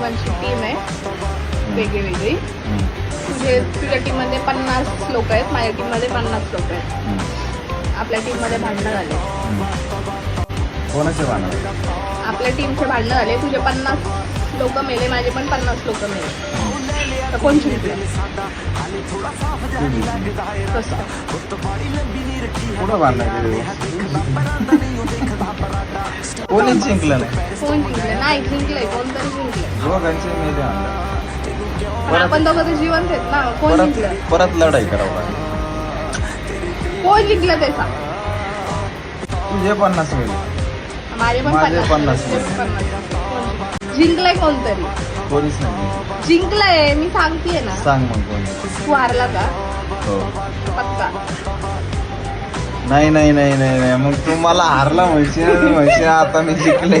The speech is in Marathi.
लोकांची टीम आहे वेगळी वेगळी. तुझ्या टीम मध्ये 50 लोक आहेत, माझ्या टीम मध्ये 50 लोक आहेत. आपल्या टीम मध्ये भांडणं झाले. कोणाचे भांडण? आपल्या टीमचे भांडणं झाले. तुझे 50 लोक मेले, माझे पण 50 लोक मेले. तर कोण जिंकले? कसं कुठं भांडण केले? कोणीच जिंकलं नाही. कोण जिंकले? नाही जिंकले, कोणतरी जिंकले. दोघांचे मेले आणलं. पण आपण दोघं तर जिवंत आहेत ना. कोण जिंकलं? परत लढाई करावं लागली. कोण जिंकलं ते सांग. तुझे 50 मेले, माझे पण माझे 50. 50. जिंकलंय कोणतरी. कोणीच नाही. जिंकलंय मी सांगतेय ना. सांग मग कोणी. तू हारला का? हो. पक्का. नाही नाही नाही नाही नाही, मग तू मला हारला म्हणशील आता मी जिंकले.